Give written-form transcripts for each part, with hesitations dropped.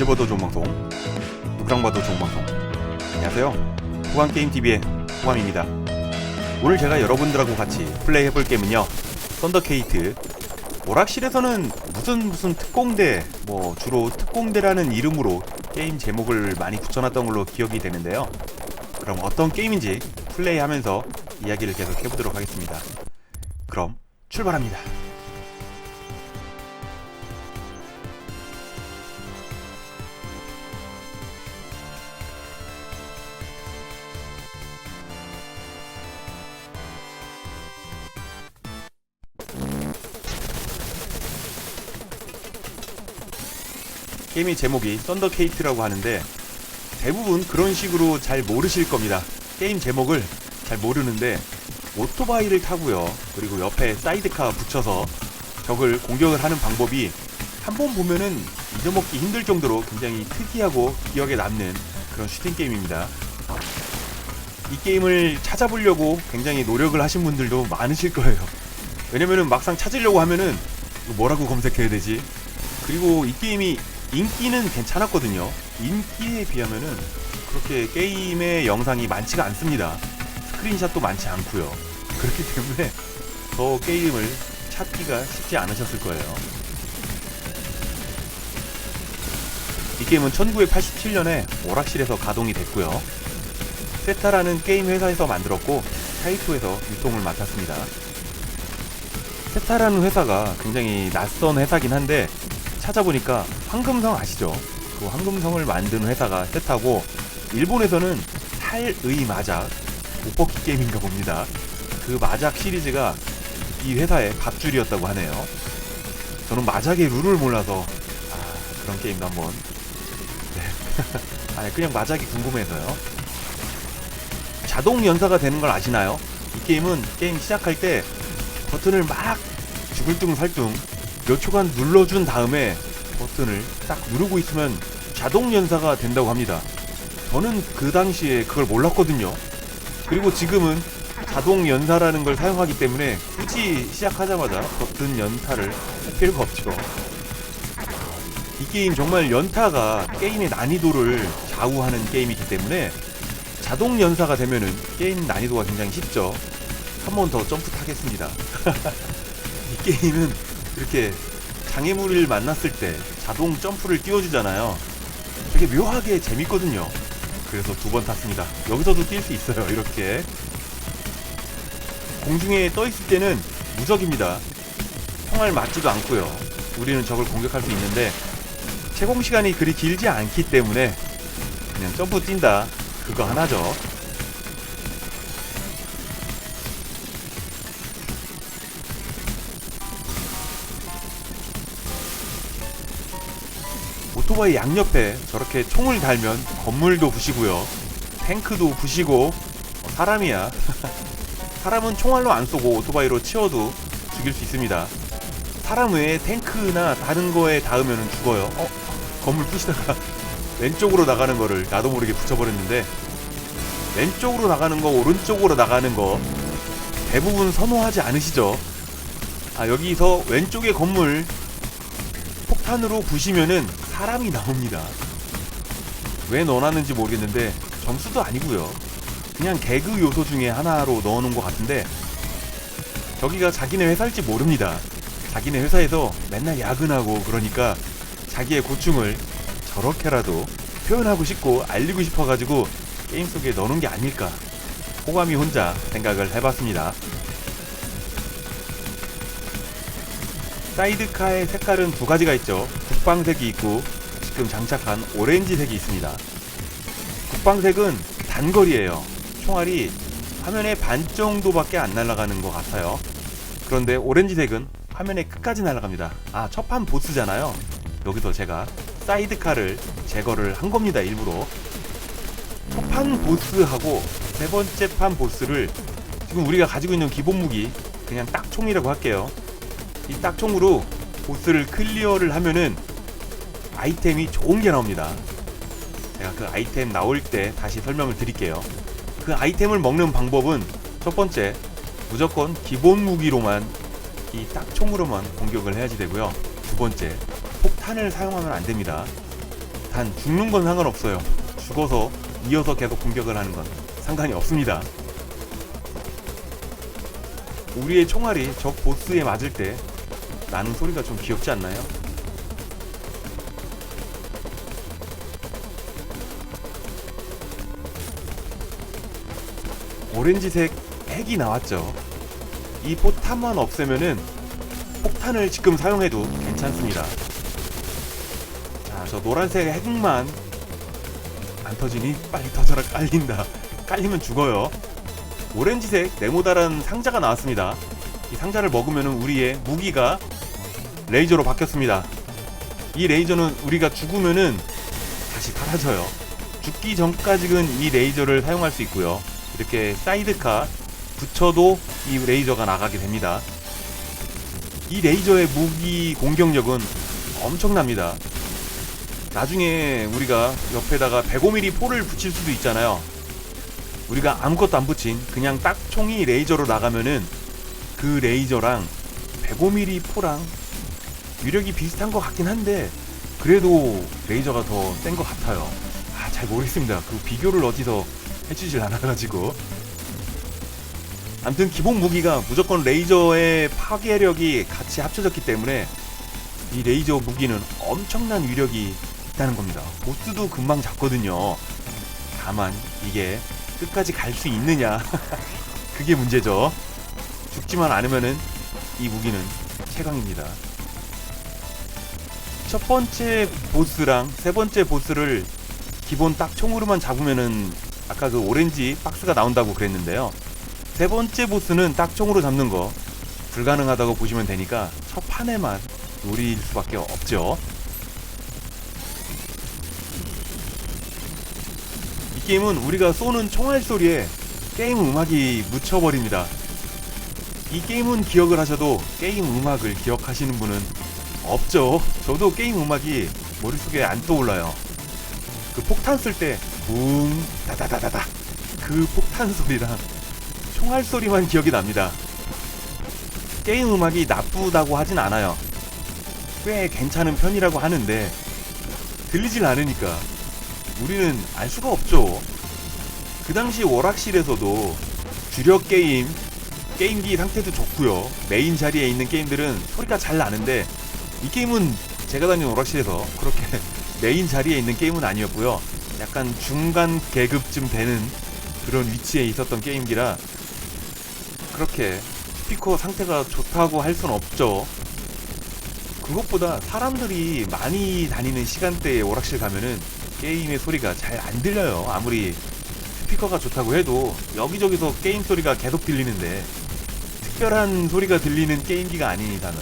언제 봐도 좋은 방송, 누구랑 봐도 좋은 방송. 안녕하세요, 호감게임TV의 호감입니다. 오늘 제가 여러분들하고 같이 플레이해볼 게임은요, 썬더케이트. 오락실에서는 무슨 특공대, 주로 특공대라는 이름으로 게임 제목을 많이 붙여놨던 걸로 기억이 되는데요. 그럼 어떤 게임인지 플레이하면서 이야기를 계속 해보도록 하겠습니다. 그럼 출발합니다. 게임의 제목이 썬더케이트라고 하는데 대부분 그런 식으로 잘 모르실 겁니다. 게임 제목을 잘 모르는데 오토바이를 타고요, 그리고 옆에 사이드카 붙여서 적을 공격을 하는 방법이 한번 보면은 잊어먹기 힘들 정도로 굉장히 특이하고 기억에 남는 그런 슈팅 게임입니다. 이 게임을 찾아보려고 굉장히 노력을 하신 분들도 많으실 거예요. 왜냐면은 막상 찾으려고 하면은 뭐라고 검색해야 되지? 그리고 이 게임이 인기는 괜찮았거든요. 인기에 비하면은 그렇게 게임의 영상이 많지가 않습니다. 스크린샷도 많지 않고요. 그렇기 때문에 더 게임을 찾기가 쉽지 않으셨을 거예요. 이 게임은 1987년에 오락실에서 가동이 됐고요. 세타라는 게임 회사에서 만들었고 타이토에서 유통을 맡았습니다. 세타라는 회사가 굉장히 낯선 회사긴 한데 찾아보니까 황금성 아시죠? 그 황금성을 만든 회사가 세타고, 일본에서는 살의 마작, 옷벗기 게임인가 봅니다. 그 마작 시리즈가 이 회사의 밥줄이었다고 하네요. 저는 마작의 룰을 몰라서 그런 게임도 한번 아니 그냥 마작이 궁금해서요. 자동 연사가 되는 걸 아시나요? 이 게임은 게임 시작할 때 버튼을 막 주글뚱살뚱 몇 초간 눌러준 다음에 버튼을 딱 누르고 있으면 자동 연사가 된다고 합니다. 저는 그 당시에 그걸 몰랐거든요. 그리고 지금은 자동 연사라는 걸 사용하기 때문에 굳이 시작하자마자 버튼 연타를 할 필요가 없죠. 이 게임 정말 연타가 게임의 난이도를 좌우하는 게임이기 때문에 자동 연사가 되면은 게임 난이도가 굉장히 쉽죠. 한 번 더 점프 타겠습니다. 이 게임은 이렇게 장애물을 만났을 때 자동 점프를 띄워주잖아요. 되게 묘하게 재밌거든요. 그래서 2번 탔습니다. 여기서도 뛸 수 있어요. 이렇게 공중에 떠있을 때는 무적입니다. 총알 맞지도 않고요. 우리는 적을 공격할 수 있는데 채공시간이 그리 길지 않기 때문에 그냥 점프 뛴다, 그거 하나죠. 오토바이 양옆에 저렇게 총을 달면 건물도 부시고요, 탱크도 부시고, 사람이야. 사람은 총알로 안 쏘고 오토바이로 치워도 죽일 수 있습니다. 사람 외에 탱크나 다른 거에 닿으면 죽어요. 건물 부시다가 왼쪽으로 나가는 거를 나도 모르게 붙여버렸는데, 왼쪽으로 나가는 거, 오른쪽으로 나가는 거 대부분 선호하지 않으시죠? 여기서 왼쪽의 건물 폭탄으로 부시면은 사람이 나옵니다. 왜 넣어놨는지 모르겠는데 점수도 아니고요, 그냥 개그 요소 중에 하나로 넣어놓은 것 같은데, 저기가 자기네 회사일지 모릅니다. 자기네 회사에서 맨날 야근하고 그러니까 자기의 고충을 저렇게라도 표현하고 싶고 알리고 싶어가지고 게임 속에 넣어놓은 게 아닐까, 호감이 혼자 생각을 해봤습니다. 사이드카의 색깔은 2가지가 있죠. 국방색이 있고 지금 장착한 오렌지색이 있습니다. 국방색은 단거리예요. 총알이 화면의 반 정도밖에 안 날아가는 것 같아요. 그런데 오렌지색은 화면의 끝까지 날아갑니다. 첫판 보스잖아요. 여기서 제가 사이드카를 제거를 한 겁니다, 일부러. 첫판 보스하고 3번째 판 보스를 지금 우리가 가지고 있는 기본 무기 그냥 딱총이라고 할게요. 이 딱총으로 보스를 클리어를 하면은 아이템이 좋은 게 나옵니다. 제가 그 아이템 나올 때 다시 설명을 드릴게요. 그 아이템을 먹는 방법은 첫 번째, 무조건 기본 무기로만, 이 딱총으로만 공격을 해야지 되고요. 2번째, 폭탄을 사용하면 안 됩니다. 단 죽는 건 상관없어요. 죽어서 이어서 계속 공격을 하는 건 상관이 없습니다. 우리의 총알이 적 보스에 맞을 때 나는 소리가 좀 귀엽지 않나요? 오렌지색 핵이 나왔죠. 이 포탄만 없애면은 폭탄을 지금 사용해도 괜찮습니다. 자, 저 노란색 핵만 안 터지니 빨리 터져라. 깔린다. 깔리면 죽어요. 오렌지색 네모다란 상자가 나왔습니다. 이 상자를 먹으면 우리의 무기가 레이저로 바뀌었습니다. 이 레이저는 우리가 죽으면은 다시 사라져요. 죽기 전까지는 이 레이저를 사용할 수 있고요. 이렇게 사이드카 붙여도 이 레이저가 나가게 됩니다. 이 레이저의 무기 공격력은 엄청납니다. 나중에 우리가 옆에다가 105mm 포를 붙일 수도 있잖아요. 우리가 아무것도 안 붙인 그냥 딱 총이 레이저로 나가면은 그 레이저랑 105mm 포랑 위력이 비슷한 것 같긴 한데 그래도 레이저가 더 센 것 같아요. 잘 모르겠습니다. 그 비교를 어디서 해주질 않아가지고. 아무튼 기본 무기가 무조건 레이저의 파괴력이 같이 합쳐졌기 때문에 이 레이저 무기는 엄청난 위력이 있다는 겁니다. 보스도 금방 잡거든요. 다만 이게 끝까지 갈 수 있느냐 그게 문제죠. 죽지만 않으면은 이 무기는 최강입니다. 첫 번째 보스랑 세 번째 보스를 기본 딱 총으로만 잡으면은 아까 그 오렌지 박스가 나온다고 그랬는데요. 세 번째 보스는 딱 총으로 잡는 거 불가능하다고 보시면 되니까 첫 판에만 노릴 수밖에 없죠. 이 게임은 우리가 쏘는 총알 소리에 게임 음악이 묻혀버립니다. 이 게임은 기억을 하셔도 게임 음악을 기억하시는 분은 없죠. 저도 게임 음악이 머릿속에 안 떠올라요. 그 폭탄 쓸 때 붕 다다다다다 그 폭탄 소리랑 총알 소리만 기억이 납니다. 게임 음악이 나쁘다고 하진 않아요. 꽤 괜찮은 편이라고 하는데 들리질 않으니까 우리는 알 수가 없죠. 그 당시 오락실에서도 주력 게임기 상태도 좋고요. 메인 자리에 있는 게임들은 소리가 잘 나는데 이 게임은 제가 다니는 오락실에서 그렇게 메인 자리에 있는 게임은 아니었고요. 약간 중간 계급쯤 되는 그런 위치에 있었던 게임기라 그렇게 스피커 상태가 좋다고 할 순 없죠. 그것보다 사람들이 많이 다니는 시간대에 오락실 가면은 게임의 소리가 잘 안 들려요. 아무리 스피커가 좋다고 해도 여기저기서 게임 소리가 계속 들리는데 특별한 소리가 들리는 게임기가 아닌 이상은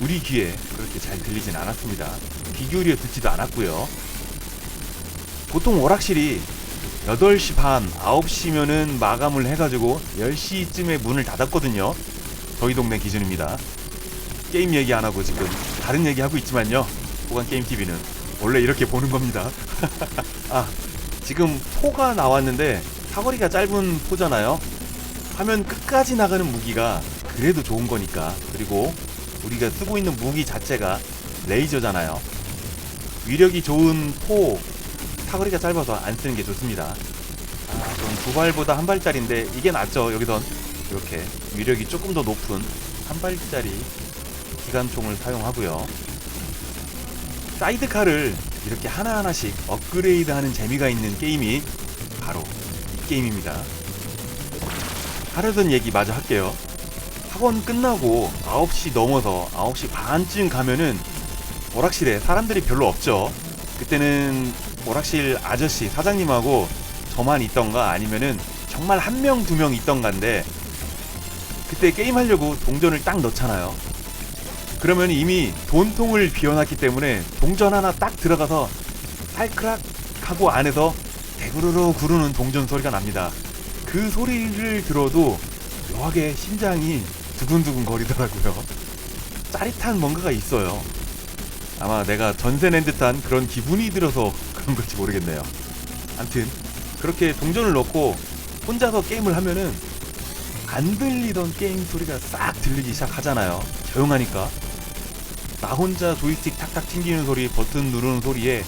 우리 귀에 그렇게 잘 들리진 않았습니다. 귀 기울여 듣지도 않았고요. 보통 오락실이 8시 반, 9시면은 마감을 해가지고 10시쯤에 문을 닫았거든요. 저희 동네 기준입니다. 게임 얘기 안 하고 지금 다른 얘기 하고 있지만요. 보관게임TV는 원래 이렇게 보는 겁니다. 지금 포가 나왔는데 사거리가 짧은 포잖아요. 화면 끝까지 나가는 무기가 그래도 좋은 거니까. 그리고 우리가 쓰고 있는 무기 자체가 레이저잖아요. 위력이 좋은 포 사거리가 짧아서 안 쓰는 게 좋습니다. 전 두 발보다 한 발짜리인데 이게 낫죠. 여기선 이렇게 위력이 조금 더 높은 한 발짜리 기관총을 사용하고요. 사이드카를 이렇게 하나하나씩 업그레이드하는 재미가 있는 게임이 바로 이 게임입니다. 하려던 얘기 마저 할게요. 학원 끝나고 9시 넘어서 9시 반쯤 가면은 오락실에 사람들이 별로 없죠. 그때는 오락실 아저씨 사장님하고 저만 있던가 아니면은 정말 한 명 두 명 있던가인데 그때 게임하려고 동전을 딱 넣잖아요. 그러면 이미 돈통을 비워놨기 때문에 동전 하나 딱 들어가서 살크락 하고 안에서 대구르르 구르는 동전 소리가 납니다. 그 소리를 들어도 묘하게 심장이 두근두근 거리더라고요. 짜릿한 뭔가가 있어요. 아마 내가 전세 낸 듯한 그런 기분이 들어서 그런 걸지 모르겠네요. 암튼 그렇게 동전을 넣고 혼자서 게임을 하면은 안 들리던 게임 소리가 싹 들리기 시작하잖아요. 조용하니까. 나 혼자 조이스틱 탁탁 튕기는 소리, 버튼 누르는 소리에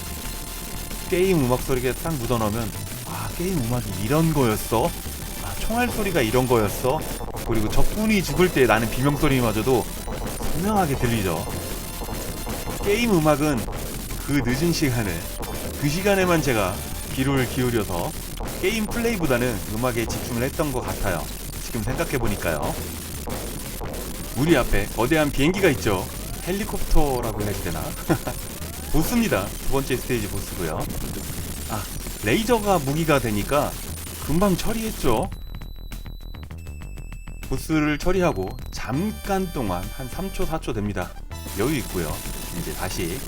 게임 음악 소리가 딱 묻어나오면 아, 게임 음악이 이런 거였어? 아, 총알 소리가 이런 거였어? 그리고 적군이 죽을 때 나는 비명 소리마저도 선명하게 들리죠. 게임 음악은 그 늦은 시간에 그 시간에만 제가 귀를 기울여서 게임 플레이보다는 음악에 집중을 했던 것 같아요. 지금 생각해보니까요. 우리 앞에 거대한 비행기가 있죠. 헬리콥터라고 해야 되나? 보스입니다. 두 번째 스테이지 보스고요. 아, 레이저가 무기가 되니까 금방 처리했죠. 보스를 처리하고 잠깐 동안 한 3초 4초 됩니다. 여유 있고요. 이제 다시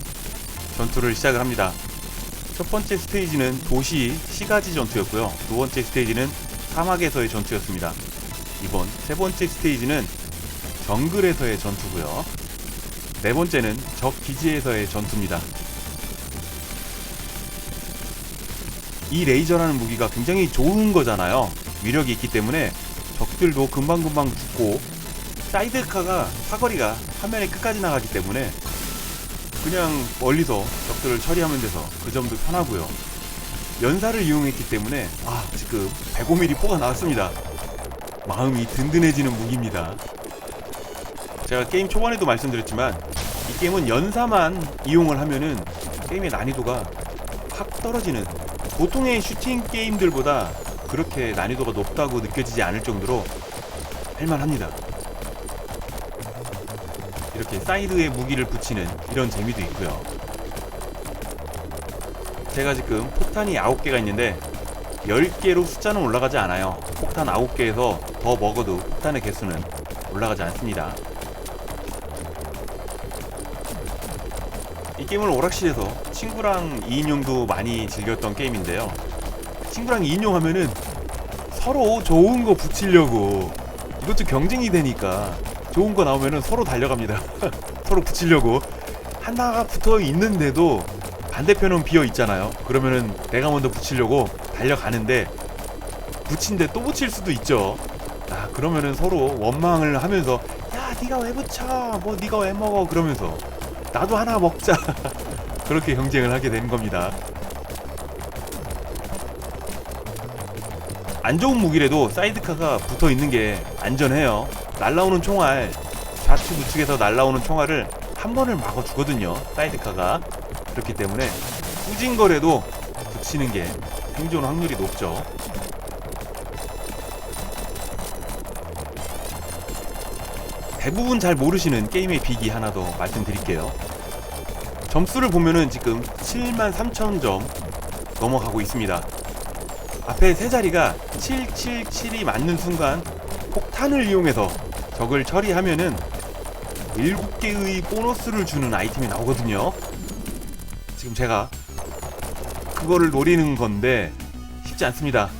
전투를 시작을 합니다. 첫 번째 스테이지는 도시 시가지 전투였고요. 두 번째 스테이지는 사막에서의 전투였습니다. 이번 세 번째 스테이지는 정글에서의 전투고요. 네 번째는 적 기지에서의 전투입니다. 이 레이저라는 무기가 굉장히 좋은 거잖아요. 위력이 있기 때문에 적들도 금방금방 죽고, 사이드카가 사거리가 화면의 끝까지 나가기 때문에 그냥 멀리서 적들을 처리하면 돼서 그 점도 편하고요. 연사를 이용했기 때문에 지금 105mm 포가 나왔습니다. 마음이 든든해지는 무기입니다. 제가 게임 초반에도 말씀드렸지만 이 게임은 연사만 이용을 하면은 게임의 난이도가 확 떨어지는, 보통의 슈팅 게임들보다 그렇게 난이도가 높다고 느껴지지 않을 정도로 할만합니다. 이렇게 사이드에 무기를 붙이는 이런 재미도 있고요. 제가 지금 폭탄이 9개가 있는데 10개로 숫자는 올라가지 않아요. 폭탄 9개에서 더 먹어도 폭탄의 개수는 올라가지 않습니다. 이 게임을 오락실에서 친구랑 2인용도 많이 즐겼던 게임인데요. 친구랑 2인용 하면은 서로 좋은 거 붙이려고, 이것도 경쟁이 되니까 좋은 거 나오면은 서로 달려갑니다. 서로 붙이려고. 하나가 붙어 있는데도 반대편은 비어 있잖아요. 그러면은 내가 먼저 붙이려고 달려가는데 붙인데 또 붙일 수도 있죠. 그러면은 서로 원망을 하면서 야, 네가 왜 붙여? 뭐 네가 왜 먹어? 그러면서 나도 하나 먹자. 그렇게 경쟁을 하게 되는 겁니다. 안 좋은 무기라도 사이드카가 붙어 있는 게 안전해요. 날라오는 총알, 좌측 우측에서 날라오는 총알을 한 번을 막아 주거든요. 사이드카가. 그렇기 때문에 꾸진 거라도 붙이는 게 생존 확률이 높죠. 대부분 잘 모르시는 게임의 비기 하나 더 말씀드릴게요. 점수를 보면은 지금 73,000점 넘어가고 있습니다. 앞에 세 자리가 777이 맞는 순간 폭탄을 이용해서 적을 처리하면은 7개의 보너스를 주는 아이템이 나오거든요. 지금 제가 그거를 노리는 건데 쉽지 않습니다.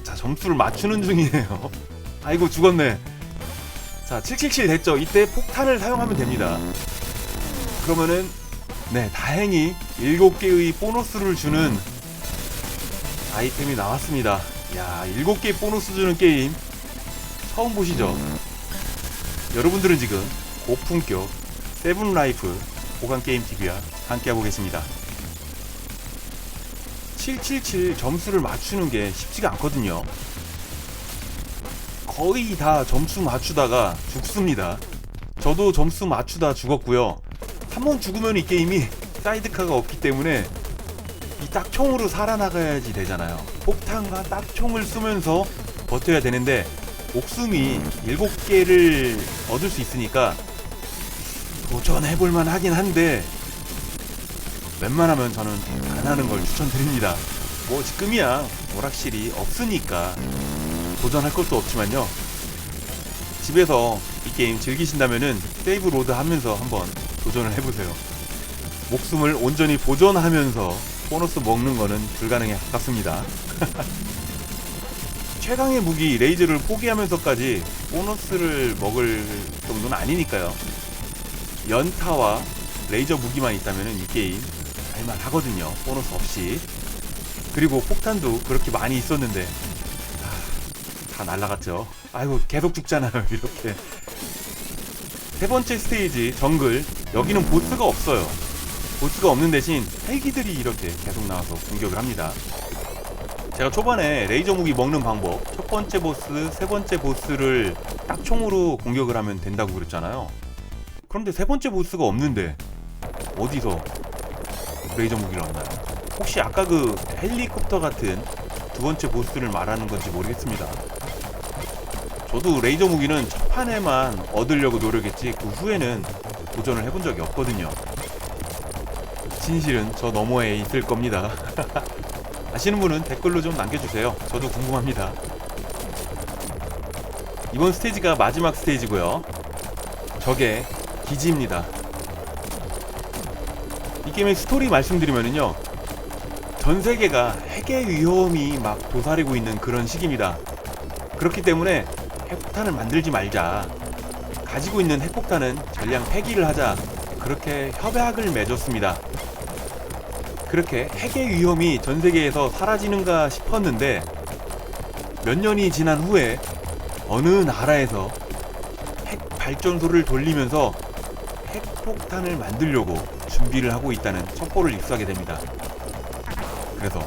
자, 점수를 맞추는 중이에요. 아이고, 죽었네. 자, 777 됐죠? 이때 폭탄을 사용하면 됩니다. 그러면은 다행히 7개의 보너스를 주는 아이템이 나왔습니다. 야, 7개 보너스 주는 게임 처음 보시죠? 여러분들은 지금 고품격 세븐라이프 보관게임TV와 함께하고 계십니다. 777 점수를 맞추는 게 쉽지가 않거든요. 거의 다 점수 맞추다가 죽습니다. 저도 점수 맞추다 죽었고요. 한번 죽으면 이 게임이 사이드카가 없기 때문에 이 딱총으로 살아나가야지 되잖아요. 폭탄과 딱총을 쏘면서 버텨야 되는데 목숨이 7개를 얻을 수 있으니까 도전해볼만 하긴 한데 웬만하면 저는 안 하는 걸 추천드립니다. 뭐 지금이야 오락실이 없으니까 도전할 것도 없지만요. 집에서 이 게임 즐기신다면은 세이브 로드 하면서 한번 도전을 해보세요. 목숨을 온전히 보존하면서 보너스 먹는 거는 불가능에 가깝습니다. 최강의 무기 레이저를 포기하면서까지 보너스를 먹을 정도는 아니니까요. 연타와 레이저 무기만 있다면 이 게임 할만 하거든요. 보너스 없이. 그리고 폭탄도 그렇게 많이 있었는데 다 날라갔죠. 아이고, 계속 죽잖아요. 이렇게. 세 번째 스테이지 정글, 여기는 보스가 없어요. 보스가 없는 대신 헬기들이 이렇게 계속 나와서 공격을 합니다. 제가 초반에 레이저 무기 먹는 방법, 첫 번째 보스, 세 번째 보스를 딱 총으로 공격을 하면 된다고 그랬잖아요. 그런데 세 번째 보스가 없는데 어디서 레이저 무기를 얻나요? 혹시 아까 그 헬리콥터 같은 두 번째 보스를 말하는 건지 모르겠습니다. 저도 레이저 무기는 첫 판에만 얻으려고 노력했지 그 후에는 도전을 해본 적이 없거든요. 진실은 저 너머에 있을 겁니다. 아시는 분은 댓글로 좀 남겨주세요. 저도 궁금합니다. 이번 스테이지가 마지막 스테이지고요. 저게 기지입니다. 이 게임의 스토리 말씀드리면요, 전 세계가 핵의 위험이 막 도사리고 있는 그런 시기입니다. 그렇기 때문에 핵폭탄을 만들지 말자, 가지고 있는 핵폭탄은 전량 폐기를 하자, 그렇게 협약을 맺었습니다. 그렇게 핵의 위험이 전 세계에서 사라지는가 싶었는데 몇 년이 지난 후에 어느 나라에서 핵 발전소를 돌리면서 핵폭탄을 만들려고 준비를 하고 있다는 첩보를 입수하게 됩니다. 그래서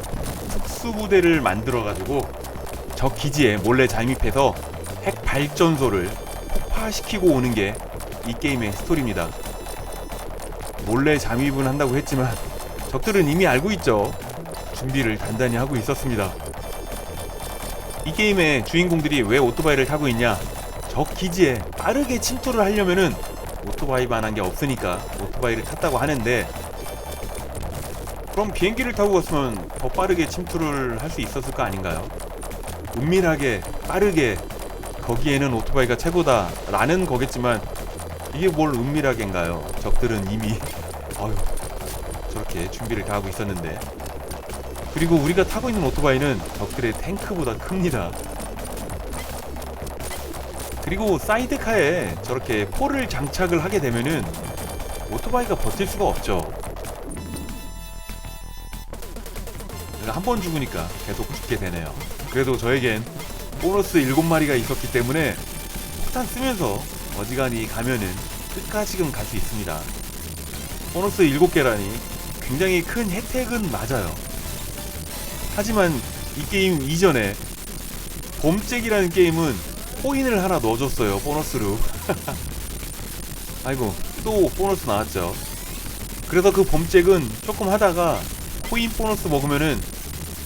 특수부대를 만들어가지고 저 기지에 몰래 잠입해서 핵 발전소를 폭파시키고 오는 게 이 게임의 스토리입니다. 몰래 잠입은 한다고 했지만 적들은 이미 알고 있죠. 준비를 단단히 하고 있었습니다. 이 게임의 주인공들이 왜 오토바이를 타고 있냐? 저 기지에 빠르게 침투를 하려면은 오토바이만한 게 없으니까 오토바이를 탔다고 하는데, 그럼 비행기를 타고 갔으면 더 빠르게 침투를 할 수 있었을 거 아닌가요? 은밀하게 빠르게, 거기에는 오토바이가 최고다 라는 거겠지만 이게 뭘 은밀하게인가요? 적들은 이미 저렇게 준비를 다 하고 있었는데. 그리고 우리가 타고 있는 오토바이는 적들의 탱크보다 큽니다. 그리고 사이드카에 저렇게 포를 장착을 하게 되면은 오토바이가 버틸 수가 없죠. 한 번 죽으니까 계속 죽게 되네요. 그래도 저에겐 보너스 7마리가 있었기 때문에 폭탄 쓰면서 어지간히 가면은 끝까지는 갈 수 있습니다. 보너스 7개라니 굉장히 큰 혜택은 맞아요. 하지만 이 게임 이전에 범잭이라는 게임은 코인을 하나 넣어줬어요, 보너스로. 아이고, 또 보너스 나왔죠. 그래서 그 범잭은 조금 하다가 코인 보너스 먹으면은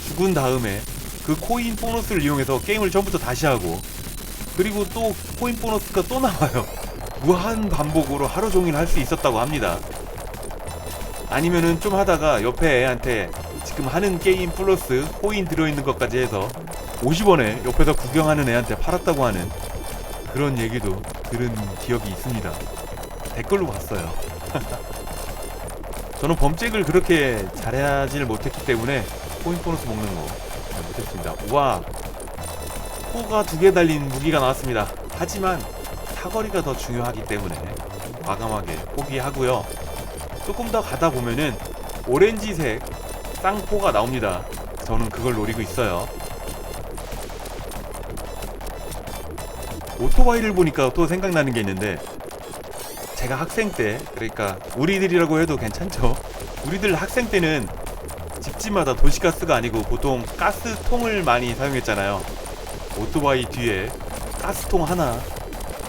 죽은 다음에 그 코인 보너스를 이용해서 게임을 처음부터 다시 하고, 그리고 또 코인 보너스가 또 나와요. 무한 반복으로 하루 종일 할 수 있었다고 합니다. 아니면은 좀 하다가 옆에 애한테 지금 하는 게임 플러스 코인 들어있는 것까지 해서 50원에 옆에서 구경하는 애한테 팔았다고 하는 그런 얘기도 들은 기억이 있습니다. 댓글로 봤어요. 저는 범잭을 그렇게 잘하지를 못했기 때문에 코인 보너스 먹는 거 잘 못했습니다. 우와, 포가 2개 달린 무기가 나왔습니다. 하지만 사거리가 더 중요하기 때문에 과감하게 포기하고요. 조금 더 가다 보면은 오렌지색 쌍포가 나옵니다. 저는 그걸 노리고 있어요. 오토바이를 보니까 또 생각나는 게 있는데, 제가 학생 때, 그러니까 우리들이라고 해도 괜찮죠? 우리들 학생 때는 집집마다 도시가스가 아니고 보통 가스통을 많이 사용했잖아요. 오토바이 뒤에 가스통 하나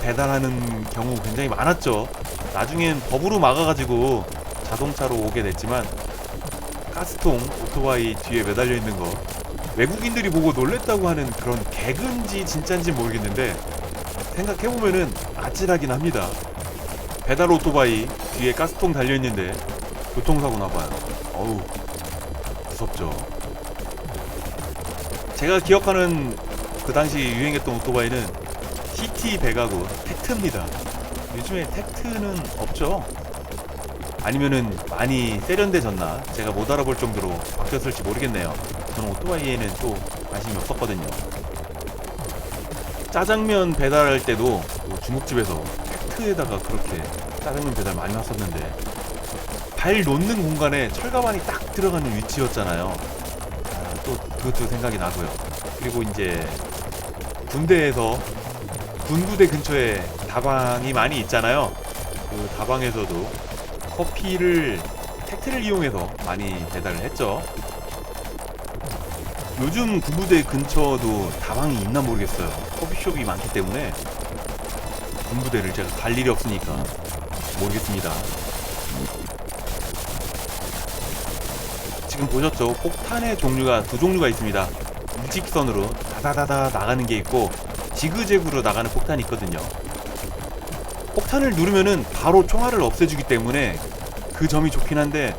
배달하는 경우 굉장히 많았죠. 나중엔 법으로 막아가지고 자동차로 오게 됐지만, 가스통 오토바이 뒤에 매달려 있는 거 외국인들이 보고 놀랬다고 하는 그런 개그인지 진짜인지 모르겠는데, 생각해보면은 아찔하긴 합니다. 배달 오토바이 뒤에 가스통 달려있는데 교통사고 나봐요. 어우, 무섭죠. 제가 기억하는 그 당시 유행했던 오토바이는 CT 100하고 텍트입니다. 요즘에 텍트는 없죠? 아니면은 많이 세련돼졌나? 제가 못 알아볼 정도로 바뀌었을지 모르겠네요. 저는 오토바이에는 또 관심이 없었거든요. 짜장면 배달할 때도 중국집에서 텍트에다가 그렇게 짜장면 배달 많이 왔었는데, 발 놓는 공간에 철가만이 딱 들어가는 위치였잖아요. 또 그것도 생각이 나고요. 그리고 이제 군대에서 군부대 근처에 다방이 많이 있잖아요. 그 다방에서도 커피를 택트를 이용해서 많이 배달을 했죠. 요즘 군부대 근처도 다방이 있나 모르겠어요. 커피숍이 많기 때문에 군부대를 제가 갈 일이 없으니까 모르겠습니다. 지금 보셨죠? 폭탄의 종류가 두 종류가 있습니다. 일직선으로 다다다다 나가는 게 있고 지그재그로 나가는 폭탄이 있거든요. 폭탄을 누르면은 바로 총알을 없애주기 때문에 그 점이 좋긴 한데,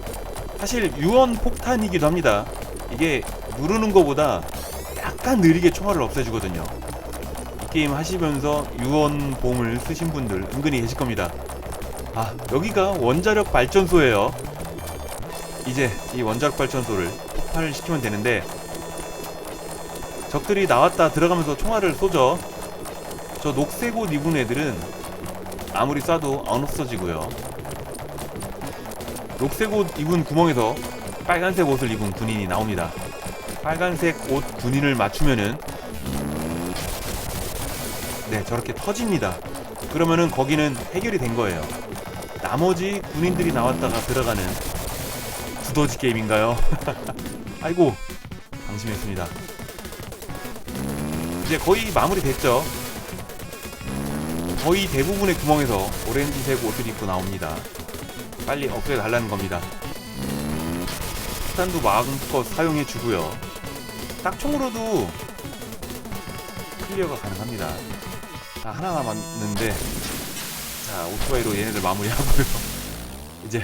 사실 유언 폭탄이기도 합니다. 이게 누르는 것보다 약간 느리게 총알을 없애주거든요. 이 게임 하시면서 유언봉을 쓰신 분들 은근히 계실 겁니다. 아, 여기가 원자력 발전소예요. 이제 이 원자력 발전소를 폭발을 시키면 되는데, 적들이 나왔다 들어가면서 총알을 쏘죠. 저 녹색 옷 입은 애들은 아무리 쏴도 안 없어지고요. 녹색 옷 입은 구멍에서 빨간색 옷을 입은 군인이 나옵니다. 빨간색 옷 군인을 맞추면은 네, 저렇게 터집니다. 그러면은 거기는 해결이 된 거예요. 나머지 군인들이 나왔다가 들어가는 두더지 게임인가요? 아이고, 방심했습니다. 이제 거의 마무리 됐죠. 거의 대부분의 구멍에서 오렌지색 옷을 입고 나옵니다. 빨리 없애 달라는 겁니다. 폭탄도 마음껏 사용해 주고요. 딱총으로도 클리어가 가능합니다. 자, 하나 남았는데, 자, 오토바이로 얘네들 마무리하고요. 이제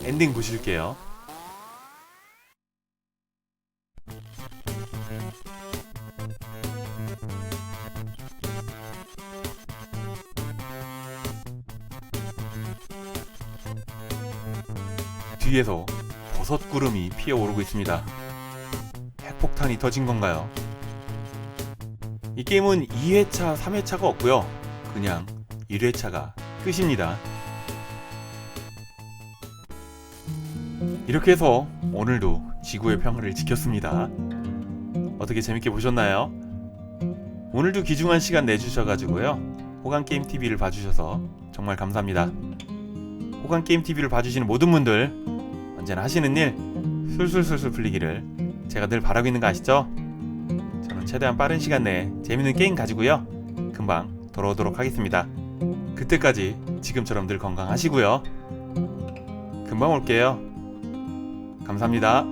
엔딩 보실게요. 뒤에서 버섯 구름이 피어오르고 있습니다. 핵폭탄이 터진 건가요? 이 게임은 2회차, 3회차가 없고요. 그냥 1회차가 끝입니다. 이렇게 해서 오늘도 지구의 평화를 지켰습니다. 어떻게 재밌게 보셨나요? 오늘도 귀중한 시간 내주셔가지고요. 호감게임TV를 봐주셔서 정말 감사합니다. 호감게임TV를 봐주시는 모든 분들, 언제나 하시는 일 술술술술 풀리기를 제가 늘 바라고 있는 거 아시죠? 저는 최대한 빠른 시간 내에 재밌는 게임 가지고요, 금방 돌아오도록 하겠습니다. 그때까지 지금처럼 늘 건강하시고요. 금방 올게요. 감사합니다.